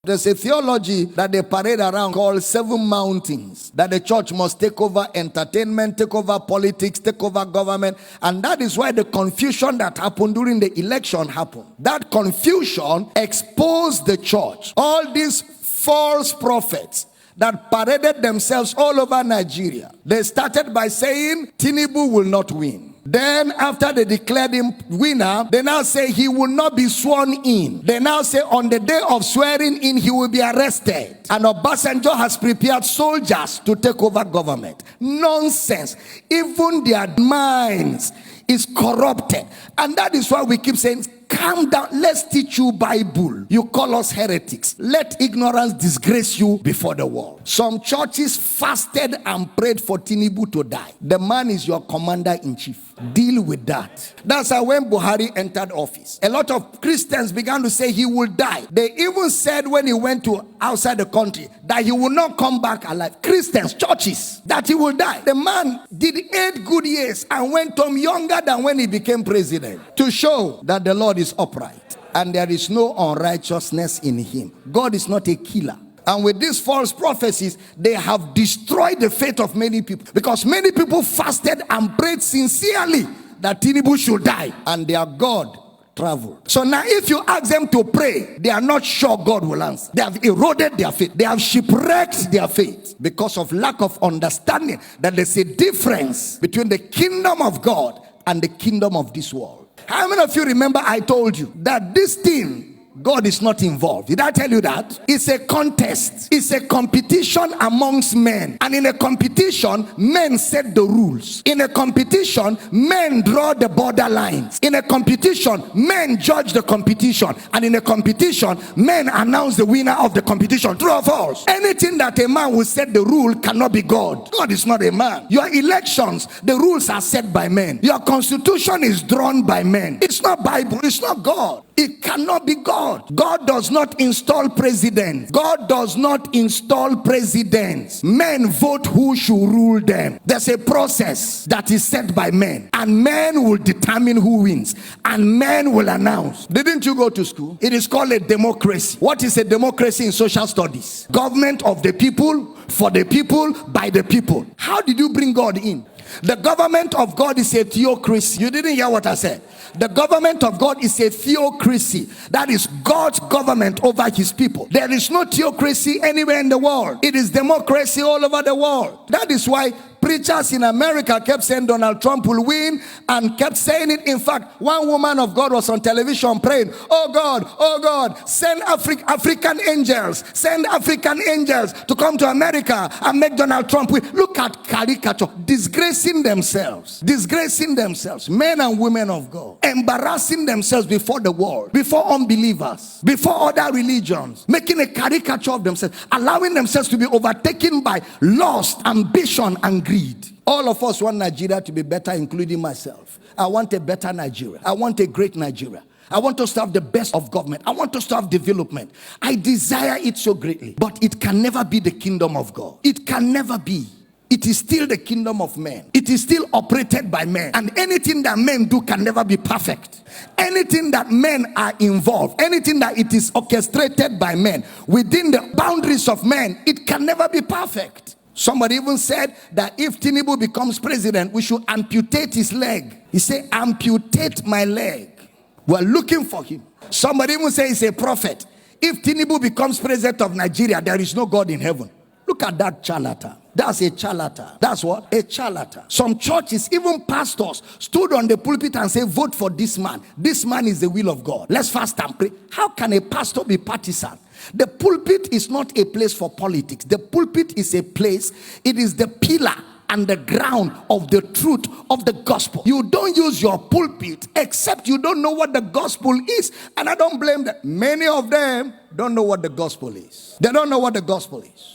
There's a theology that they parade around called 7 mountains, that the church must take over entertainment, take over politics, take over government. And that is why the confusion that happened during the election happened. That confusion exposed the church. All these false prophets that paraded themselves all over Nigeria, they started by saying Tinubu will not win. Then after they declared him winner, they now say he will not be sworn in. They now say on the day of swearing in, he will be arrested. And Obasanjo has prepared soldiers to take over government. Nonsense. Even their minds is corrupted. And that is why we keep saying, calm down, let's teach you Bible. You call us heretics. Let ignorance disgrace you before the world. Some churches fasted and prayed for Tinubu to die. The man is your commander-in-chief. Deal with that. That's how when Buhari entered office, a lot of Christians began to say he will die. They even said when he went to outside the country that he will not come back alive. Christians, churches, that he will die. The man did 8 good years and went home younger than when he became president, to show that the Lord is upright and there is no unrighteousness in him. God is not a killer. And with these false prophecies, they have destroyed the faith of many people, because many people fasted and prayed sincerely that Tinubu should die, and their God traveled. So now if you ask them to pray, they are not sure God will answer. They have eroded their faith. They have shipwrecked their faith because of lack of understanding that there's a difference between the kingdom of God and the kingdom of this world. How many of you remember I told you that this thing, God is not involved? Did I tell you that? It's a contest. It's a competition amongst men. And in a competition, men set the rules. In a competition, men draw the borderlines. In a competition, men judge the competition. And in a competition, men announce the winner of the competition. True or false? Anything that a man will set the rule cannot be God. God is not a man. Your elections, the rules are set by men. Your constitution is drawn by men. It's not Bible. It's not God. It cannot be God. God does not install presidents. God does not install presidents. Men vote who should rule them. There's a process that is set by men, and men will determine who wins, and men will announce. Didn't you go to school? It is called a democracy. What is a democracy in social studies? Government of the people, for the people, by the people. How did you bring God in? The government of God is a theocracy. You didn't hear what I said. The government of God is a theocracy. That is God's government over his people. There is no theocracy anywhere in the world. It is democracy all over the world. That is why preachers in America kept saying Donald Trump will win, and kept saying it. In fact, one woman of God was on television praying, oh God, send African angels, send African angels to come to America and make Donald Trump win. Look at caricature, disgracing themselves, men and women of God, embarrassing themselves before the world, before unbelievers, before other religions, making a caricature of themselves, allowing themselves to be overtaken by lust, ambition, and greed. All of us want Nigeria to be better, including myself. I want a better Nigeria. I want a great Nigeria. I want us to have the best of government. I want us to have development. I desire it so greatly. But it can never be the kingdom of God. It can never be. It is still the kingdom of men. It is still operated by men. And anything that men do can never be perfect. Anything that men are involved, anything that it is orchestrated by men, within the boundaries of men, it can never be perfect. Somebody even said that if Tinubu becomes president, we should amputate his leg. He said, amputate my leg. We're looking for him. Somebody even said he's a prophet. If Tinubu becomes president of Nigeria, there is no God in heaven. Look at that charlatan. That's a charlatan. That's what? A charlatan. Some churches, even pastors, stood on the pulpit and said, vote for this man. This man is the will of God. Let's fast and pray. How can a pastor be partisan? The pulpit is not a place for politics. The pulpit is a place, it is the pillar and the ground of the truth of the gospel. You don't use your pulpit except you don't know what the gospel is. And I don't blame them. Many of them don't know what the gospel is. They don't know what the gospel is.